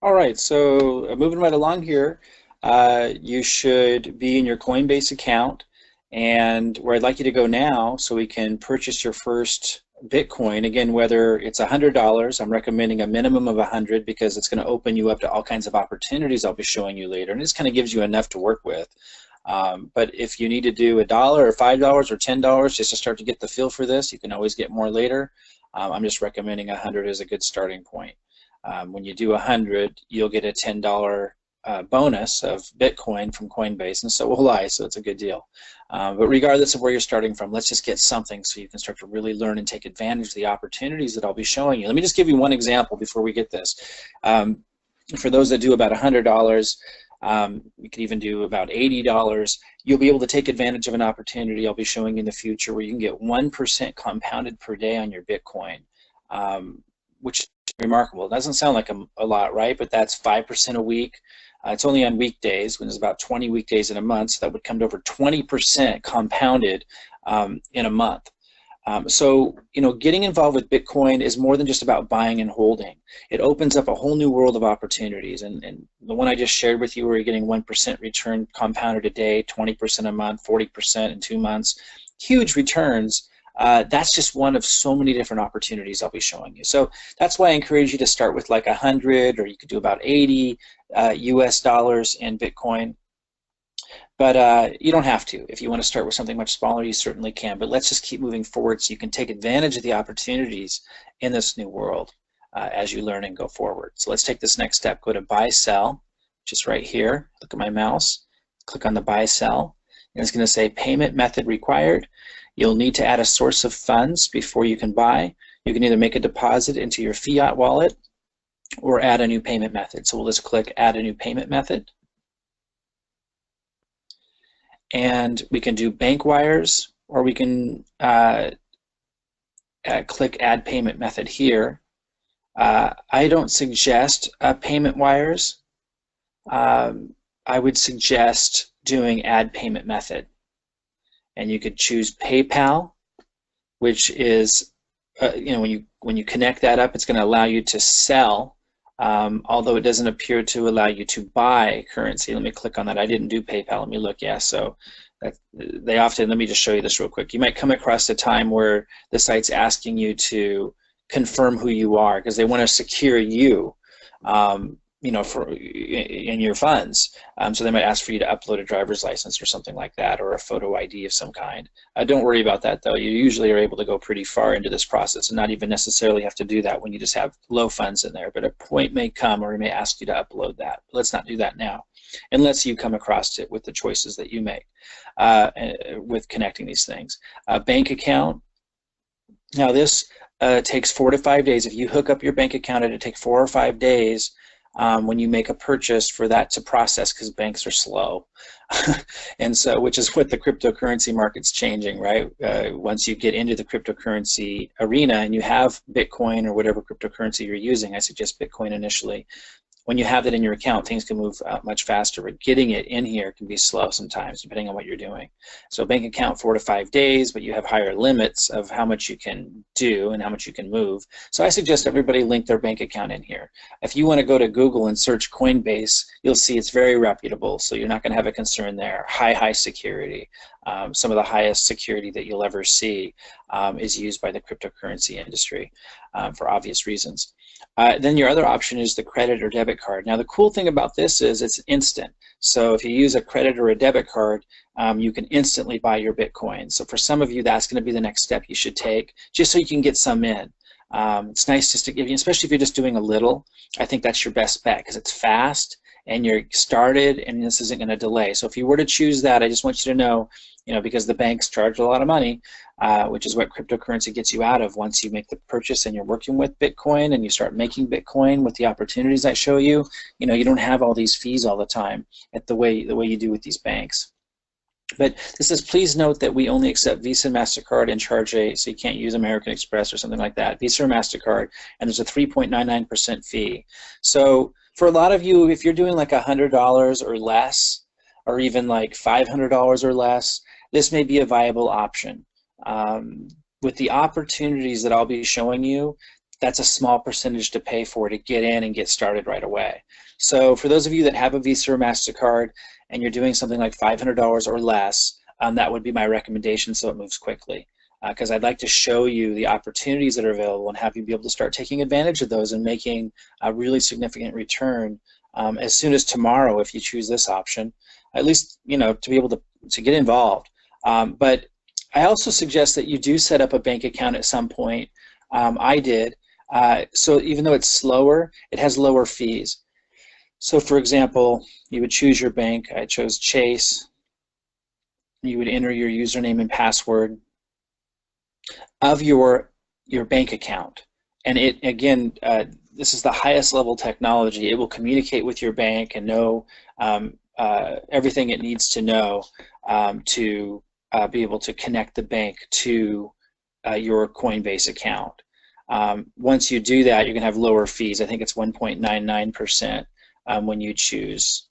All right, so moving right along here, you should be in your Coinbase account, and where I'd like you to go now so we can purchase your first Bitcoin. Again, whether it's $100, I'm recommending a minimum of 100 because it's going to open you up to all kinds of opportunities I'll be showing you later, and this kind of gives you enough to work with. But if you need to do $1 or $5 or $10 just to start to get the feel for this, you can always get more later. I'm just recommending 100 as a good starting point. When you do 100, you'll get a $10 bonus of Bitcoin from Coinbase, and so will I, so it's a good deal. But regardless of where you're starting from, let's just get something so you can start to really learn and take advantage of the opportunities that I'll be showing you. Let me just give you one example before we get this. For those that do about $100, you could even do about $80. You'll be able to take advantage of an opportunity I'll be showing you in the future where you can get 1% compounded per day on your Bitcoin, which is remarkable. It doesn't sound like a lot, right? But that's 5% a week. It's only on weekdays, when there's about 20 weekdays in a month, so that would come to over 20% compounded in a month. So, getting involved with Bitcoin is more than just about buying and holding. It opens up a whole new world of opportunities. And the one I just shared with you where you're getting 1% return compounded a day, 20% a month, 40% in 2 months, huge returns. That's just one of so many different opportunities I'll be showing you. So that's why I encourage you to start with like 100, or you could do about 80 US dollars in Bitcoin. But you don't have to. If you want to start with something much smaller, you certainly can. But let's just keep moving forward so you can take advantage of the opportunities in this new world as you learn and go forward. So let's take this next step. Go to buy, sell, just right here. Look at my mouse. Click on the buy, sell. And it's going to say payment method required. You'll need to add a source of funds before you can buy. You can either make a deposit into your fiat wallet or add a new payment method. So we'll just click add a new payment method. And we can do bank wires, or we can click add payment method here. I don't suggest payment wires. I would suggest doing add payment method. And you could choose PayPal, which is, when you connect that up, it's going to allow you to sell, although it doesn't appear to allow you to buy currency. Let me click on that. I didn't do PayPal. Let me look. Yeah, so they often, let me just show you this real quick. You might come across a time where the site's asking you to confirm who you are because they want to secure you. In your funds. So they might ask for you to upload a driver's license or something like that, or a photo ID of some kind. Don't worry about that, though. You usually are able to go pretty far into this process and not even necessarily have to do that when you just have low funds in there. But a point may come where it may ask you to upload that. Let's not do that now, unless you come across it with the choices that you make with connecting these things. Bank account. Now this takes 4 to 5 days. If you hook up your bank account, it'll take 4 or 5 days when you make a purchase for that to process, because banks are slow. And so, which is what the cryptocurrency market's changing, right? Once you get into the cryptocurrency arena and you have Bitcoin or whatever cryptocurrency you're using, I suggest Bitcoin initially. When you have it in your account, things can move much faster, but getting it in here can be slow sometimes, depending on what you're doing. So bank account 4 to 5 days, but you have higher limits of how much you can do and how much you can move. So I suggest everybody link their bank account in here. If you want to go to Google and search Coinbase, you'll see it's very reputable, so you're not going to have a concern there. High security. Some of the highest security that you'll ever see is used by the cryptocurrency industry for obvious reasons. Then your other option is the credit or debit card. Now the cool thing about this is it's instant. So if you use a credit or a debit card, you can instantly buy your Bitcoin. So for some of you, that's going to be the next step you should take, just so you can get some in. It's nice just to give you, especially if you're just doing a little, I think that's your best bet because it's fast and you're started and this isn't going to delay. So if you were to choose that, I just want you to know, because the banks charge a lot of money, which is what cryptocurrency gets you out of once you make the purchase and you're working with Bitcoin and you start making Bitcoin with the opportunities I show you, you don't have all these fees all the time at the way you do with these banks. But this says, please note that we only accept Visa and MasterCard and charge so you can't use American Express or something like that, Visa or MasterCard, and there's a 3.99% fee. So for a lot of you, if you're doing like $100 or less, or even like $500 or less, this may be a viable option. With the opportunities that I'll be showing you, that's a small percentage to pay for to get in and get started right away. So for those of you that have a Visa or MasterCard and you're doing something like $500 or less, that would be my recommendation so it moves quickly. Because I'd like to show you the opportunities that are available and have you be able to start taking advantage of those and making a really significant return as soon as tomorrow if you choose this option, at least to be able to get involved. But I also suggest that you do set up a bank account at some point. I did. So even though it's slower, it has lower fees. So for example, you would choose your bank. I chose Chase. You would enter your username and password of your bank account. And it, again, this is the highest level technology. It will communicate with your bank and know everything it needs to know to be able to connect the bank to your Coinbase account. Once you do that, you're going to have lower fees. I think it's 1.99% when you choose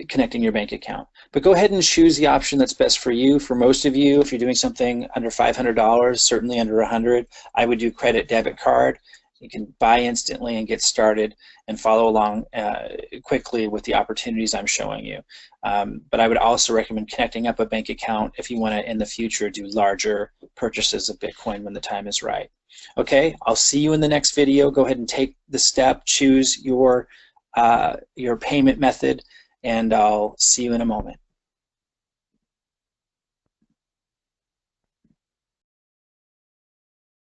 connecting your bank account. But go ahead and choose the option that's best for you. For most of you, if you're doing something under $500, certainly under $100, I would do credit debit card. You can buy instantly and get started and follow along quickly with the opportunities I'm showing you. But I would also recommend connecting up a bank account if you want to, in the future, do larger purchases of Bitcoin when the time is right. Okay, I'll see you in the next video. Go ahead and take the step, choose your payment method, and I'll see you in a moment.